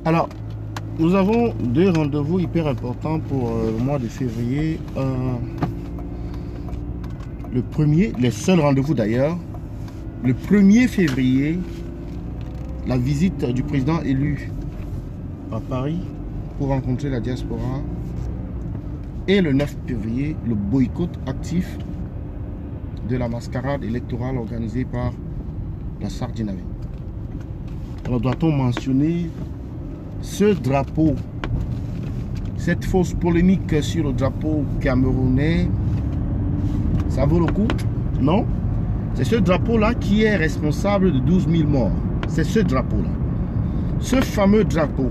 Alors, nous avons deux rendez-vous hyper importants pour le mois de février. Le premier, les seuls rendez-vous d'ailleurs, le 1er février, la visite du président élu à Paris pour rencontrer la diaspora. Et le 9 février, le boycott actif de la mascarade électorale organisée par la Sardinavie. Alors doit-on mentionner ce drapeau, cette fausse polémique sur le drapeau camerounais? Ça vaut le coup? Non? C'est ce drapeau-là qui est responsable de 12 000 morts. C'est ce drapeau-là. Ce fameux drapeau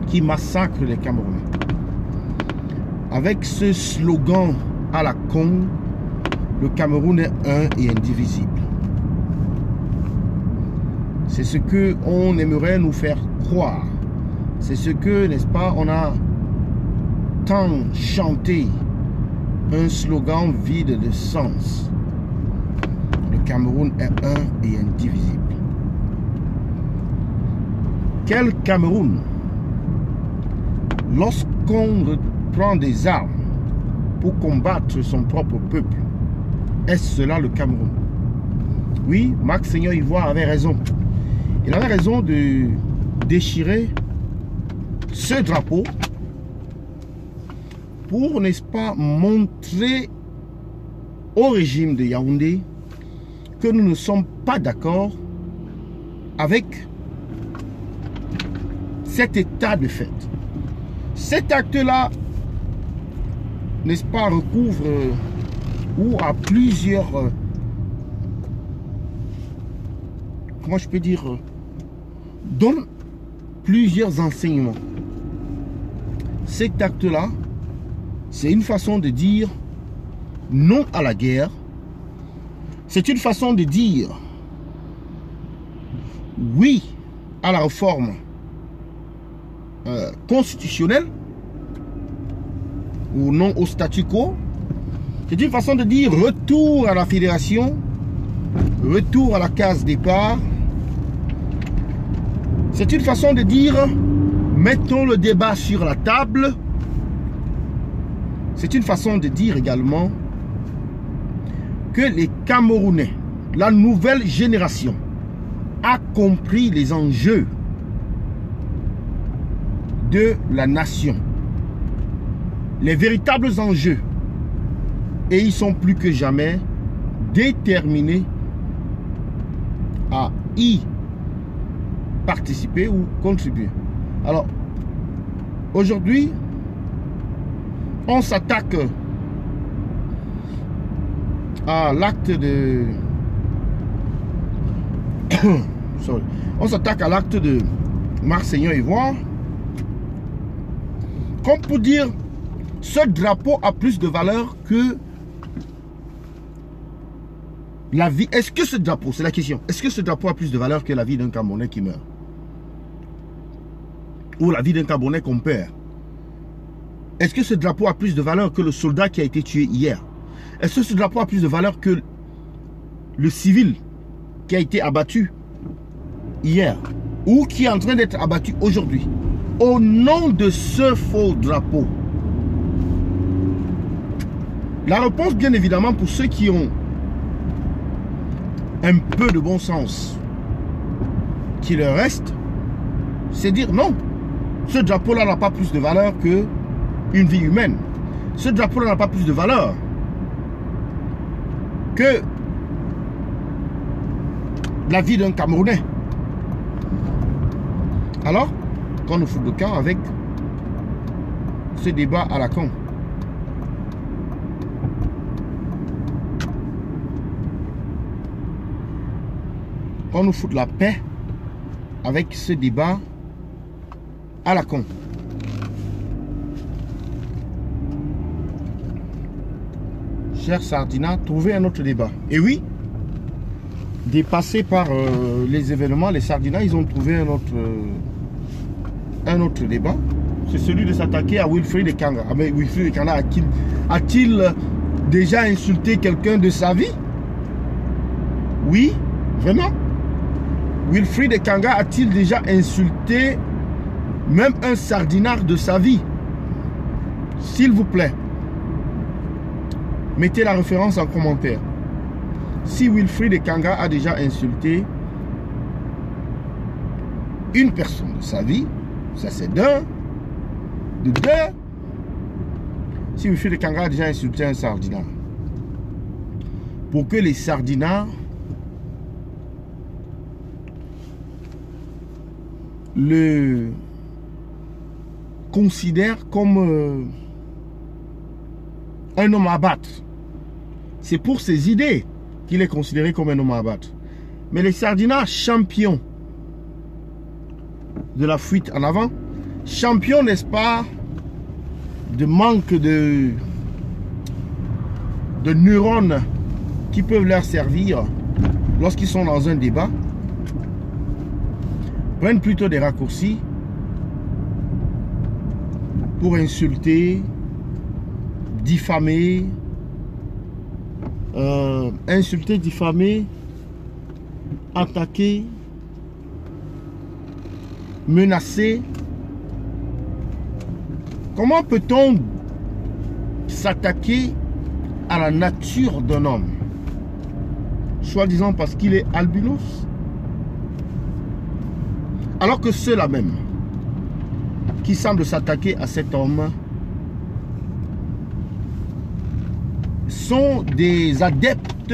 qui massacre les Camerounais. Avec ce slogan à la con, le Cameroun est un et indivisible. C'est ce qu'on aimerait nous faire croire. C'est ce que, n'est-ce pas, on a tant chanté. Un slogan vide de sens. Le Cameroun est un et indivisible. Quel Cameroun? Lorsqu'on prend des armes pour combattre son propre peuple, est-ce cela le Cameroun? Oui, Max Seigneur Ivoire avait raison. Il avait raison de déchirer ce drapeau pour, n'est-ce pas, montrer au régime de Yaoundé que nous ne sommes pas d'accord avec cet état de fait. Cet acte-là, n'est-ce pas, recouvre ou à plusieurs, comment je peux dire, donne plusieurs enseignements. Cet acte-là, c'est une façon de dire non à la guerre. C'est une façon de dire oui à la réforme constitutionnelle ou non au statu quo. C'est une façon de dire retour à la fédération, retour à la case départ. C'est une façon de dire mettons le débat sur la table. C'est une façon de dire également que les Camerounais, la nouvelle génération, a compris les enjeux de la nation. Les véritables enjeux. Et ils sont plus que jamais déterminés à y participer ou contribuer. Alors, aujourd'hui, on s'attaque à l'acte de... on s'attaque à l'acte de Max Seigneur Ivoire. Comme pour dire, ce drapeau a plus de valeur que la vie. Est-ce que ce drapeau, c'est la question, est-ce que ce drapeau a plus de valeur que la vie d'un Camerounais qui meurt? Ou la vie d'un Camerounais qu'on perd? Est-ce que ce drapeau a plus de valeur que le soldat qui a été tué hier? Est-ce que ce drapeau a plus de valeur que le civil qui a été abattu hier? Ou qui est en train d'être abattu aujourd'hui? Au nom de ce faux drapeau. La réponse, bien évidemment, pour ceux qui ont un peu de bon sens qui leur reste, c'est dire non, ce drapeau-là n'a pas plus de valeur que une vie humaine. Ce drapeau-là n'a pas plus de valeur que la vie d'un Camerounais. Alors, qu'on nous fout le camp avec ce débat à la con. On nous fout la paix avec ce débat à la con. Cher Sardina, trouvez un autre débat. Et oui, dépassés par les événements, les Sardinas, ils ont trouvé un autre débat. C'est celui de s'attaquer à Wilfried Ekanga. Ah, mais Wilfried Ekanga a-t-il déjà insulté quelqu'un de sa vie? Oui, vraiment. Wilfried Ekanga a-t-il déjà insulté même un sardinard de sa vie. S'il vous plaît, mettez la référence en commentaire. Si Wilfried Ekanga a déjà insulté une personne de sa vie, ça c'est d'un. De deux, si Wilfried Ekanga a déjà insulté un sardinard, pour que les sardinards le considèrent comme un homme à battre. C'est pour ses idées qu'il est considéré comme un homme à abattre. Mais les sardinards champions de la fuite en avant, champions, n'est-ce pas, de manque de neurones qui peuvent leur servir lorsqu'ils sont dans un débat, prennent plutôt des raccourcis pour insulter, diffamer, insulter, diffamer, attaquer, menacer. Comment peut-on s'attaquer à la nature d'un homme, soi-disant parce qu'il est albinos, alors que ceux-là même qui semblent s'attaquer à cet homme sont des adeptes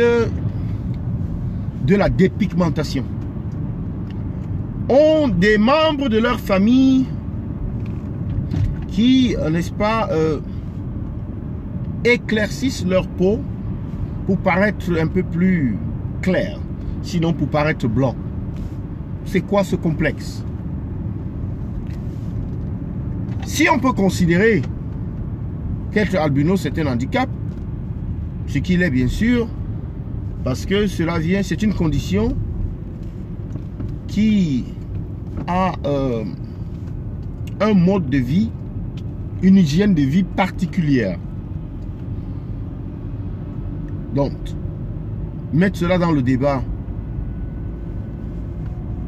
de la dépigmentation, ont des membres de leur famille qui, n'est-ce pas, éclaircissent leur peau pour paraître un peu plus clair, sinon pour paraître blanc. C'est quoi ce complexe? Si on peut considérer qu'être albino c'est un handicap, ce qu'il est bien sûr, parce que cela vient, c'est une condition qui a un mode de vie, une hygiène de vie particulière. Donc, mettre cela dans le débat,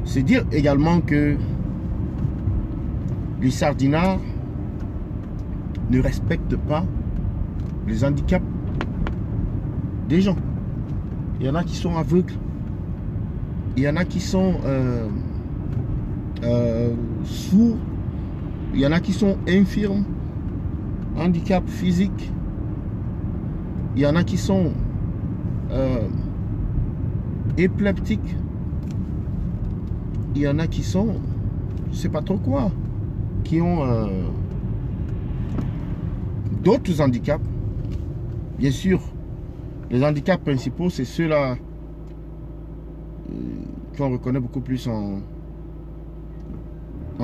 c'est dire également que les sardinards ne respectent pas les handicaps des gens. Il y en a qui sont aveugles, il y en a qui sont sourds, il y en a qui sont infirmes, handicap physique, il y en a qui sont épileptiques, il y en a qui sont, je sais pas trop quoi, qui ont d'autres handicaps. Bien sûr, les handicaps principaux, c'est ceux-là qu'on reconnaît beaucoup plus en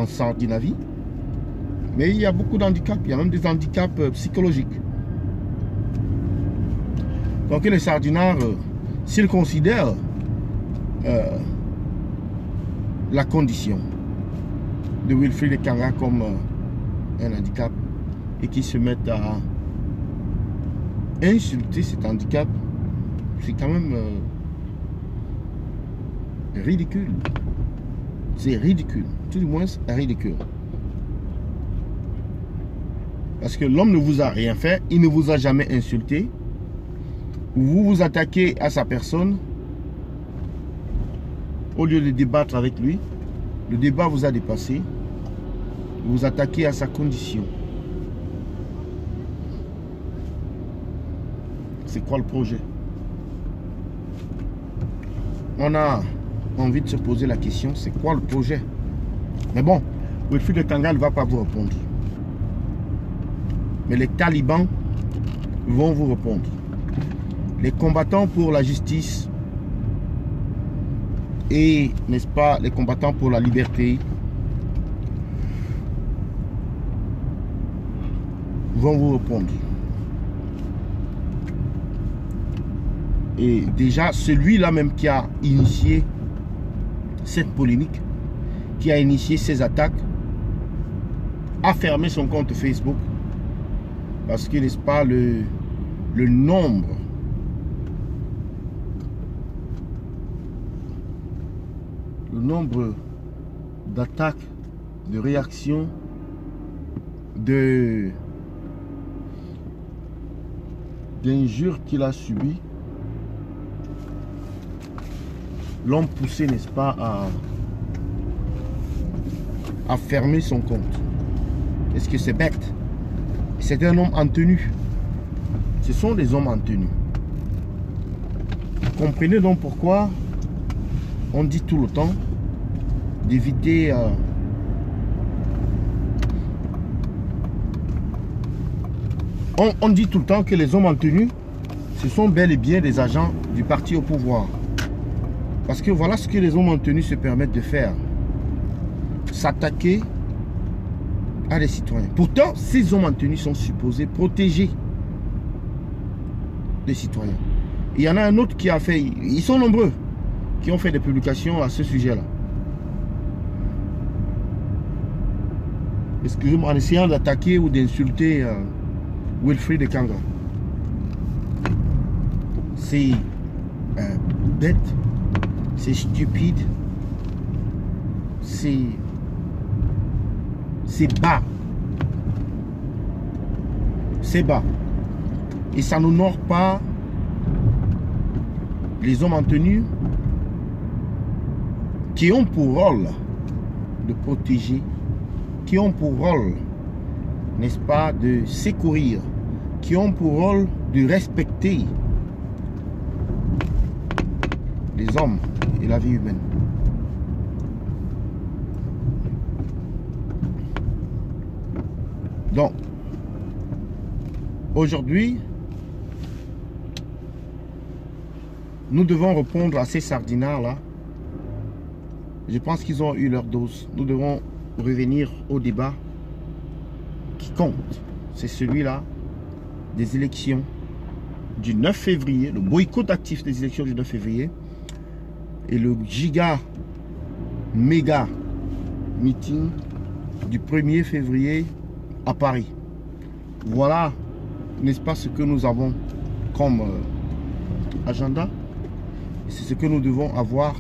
Scandinavie. Mais il y a beaucoup d'handicaps, il y a même des handicaps psychologiques. Donc les sardinards, s'ils considèrent la condition de Wilfried Ekanga comme un handicap et qui se mettent à insulter cet handicap, c'est quand même ridicule. C'est ridicule, tout du moins ridicule. Parce que l'homme ne vous a rien fait, il ne vous a jamais insulté. Vous vous attaquez à sa personne au lieu de débattre avec lui. Le débat vous a dépassé. Vous vous attaquez à sa condition. C'est quoi le projet? On a envie de se poser la question, c'est quoi le projet? Mais bon, Wilfried Ekanga ne va pas vous répondre. Mais les talibans vont vous répondre. Les combattants pour la justice et, n'est-ce pas, les combattants pour la liberté vont vous répondre. Et déjà, celui-là même qui a initié cette polémique, qui a initié ces attaques, a fermé son compte Facebook. Parce que, n'est-ce pas, le nombre d'attaques, de réactions d'injures qu'il a subies l'ont poussé, n'est-ce pas, à fermer son compte. Est-ce que c'est bête? C'est un homme en tenue. Ce sont des hommes en tenue. Comprenez donc pourquoi on dit tout le temps d'éviter on dit tout le temps que les hommes en tenue, ce sont bel et bien des agents du parti au pouvoir. Parce que voilà ce que les hommes en tenue se permettent de faire. S'attaquer à des citoyens. Pourtant, ces hommes en tenue sont supposés protéger les citoyens. Il y en a un autre qui a fait, ils sont nombreux, qui ont fait des publications à ce sujet-là. Excusez-moi, en essayant d'attaquer ou d'insulter Wilfried Ekanga. C'est bête, c'est stupide, c'est bas. C'est bas. Et ça n'honore pas les hommes en tenue qui ont pour rôle de protéger, qui ont pour rôle, n'est-ce pas, de secourir, qui ont pour rôle de respecter les hommes et la vie humaine. Donc, aujourd'hui, nous devons répondre à ces sardinards-là. Je pense qu'ils ont eu leur dose. Nous devons revenir au débat qui compte. C'est celui-là des élections du 9 février, le boycott actif des élections du 9 février et le méga meeting du 1er février à Paris. Voilà, n'est-ce pas, ce que nous avons comme agenda. C'est ce que nous devons avoir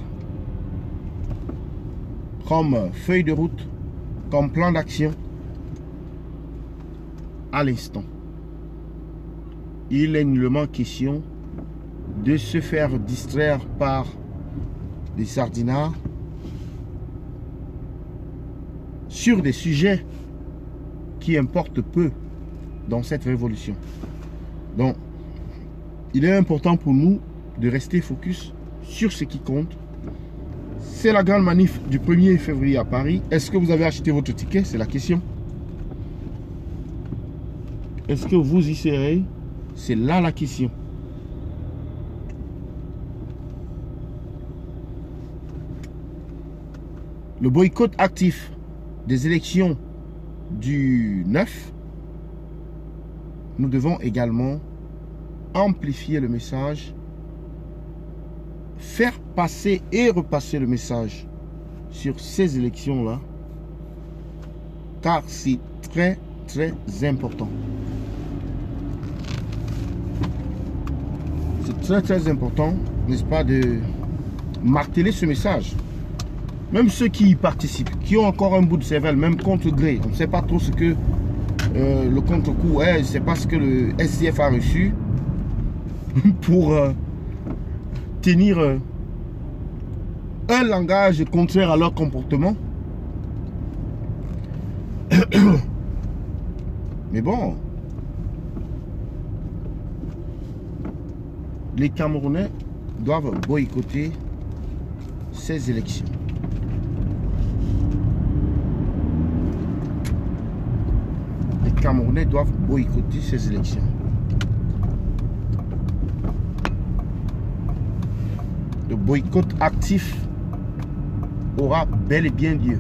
comme feuille de route, comme plan d'action à l'instant. Il est nullement question de se faire distraire par des sardinards sur des sujets qui importent peu dans cette révolution. Donc, il est important pour nous de rester focus sur ce qui compte. C'est la grande manif du 1er février à Paris. Est-ce que vous avez acheté votre ticket? C'est la question. Est-ce que vous y serez? C'est là la question. Le boycott actif des élections du 9, nous devons également amplifier le message, faire passer et repasser le message sur ces élections-là, car c'est très très important. C'est très très important, n'est-ce pas, de marteler ce message. Même ceux qui y participent, qui ont encore un bout de cervelle, même contre gré, on ne sait pas trop ce que le contre-coup est, c'est pas ce que le SCF a reçu pour tenir un langage contraire à leur comportement. Mais bon, les Camerounais doivent boycotter ces élections. Les Camerounais doivent boycotter ces élections. Le boycott actif aura bel et bien lieu.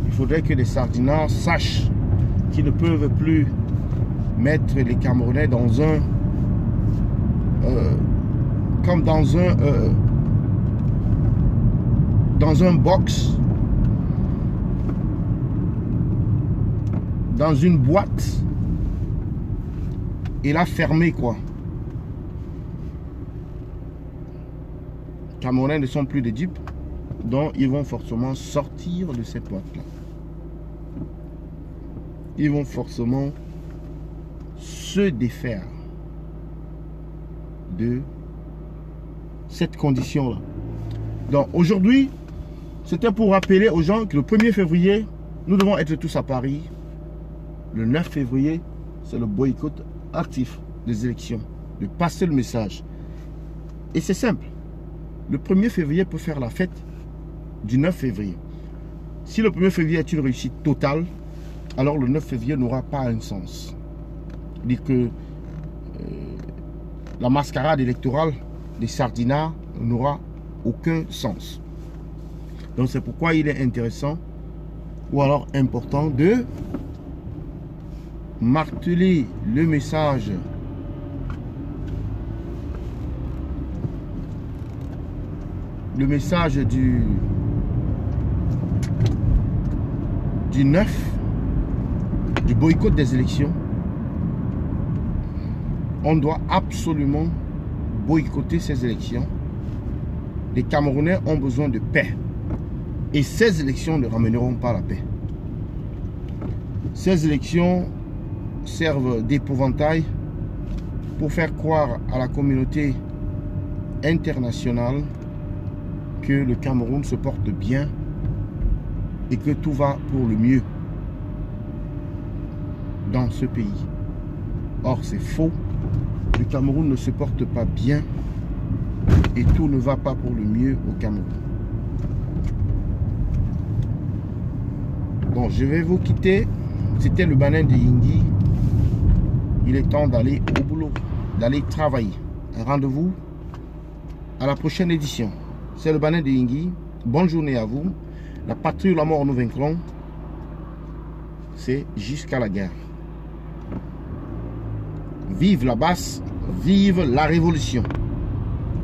Il faudrait que les sardinards sachent qu'ils ne peuvent plus mettre les Camerounais dans un comme dans un box, dans une boîte et la fermer, quoi. Les Camerounais ne sont plus des dupes, donc ils vont forcément sortir de cette boîte là. ils vont forcément se défaire de cette condition-là. Donc aujourd'hui, c'était pour rappeler aux gens que le 1er février, nous devons être tous à Paris. Le 9 février, c'est le boycott actif des élections. De passer le message. Et c'est simple. Le 1er février peut faire la fête du 9 février. Si le 1er février est une réussite totale, alors le 9 février n'aura pas un sens. Dit que la mascarade électorale des sardinats n'aura aucun sens. Donc c'est pourquoi il est intéressant ou alors important de marteler le message du 9, du boycott des élections. On doit absolument boycotter ces élections. Les Camerounais ont besoin de paix. Et ces élections ne ramèneront pas la paix. Ces élections servent d'épouvantail pour faire croire à la communauté internationale que le Cameroun se porte bien et que tout va pour le mieux dans ce pays. Or, c'est faux. Le Cameroun ne se porte pas bien et tout ne va pas pour le mieux au Cameroun. Bon, je vais vous quitter. C'était le Banin de Yingui. Il est temps d'aller au boulot, d'aller travailler. Rendez-vous à la prochaine édition. C'est le Banin de Yingui. Bonne journée à vous. La patrie ou la mort, nous vaincrons. C'est jusqu'à la guerre. Vive la basse, vive la révolution.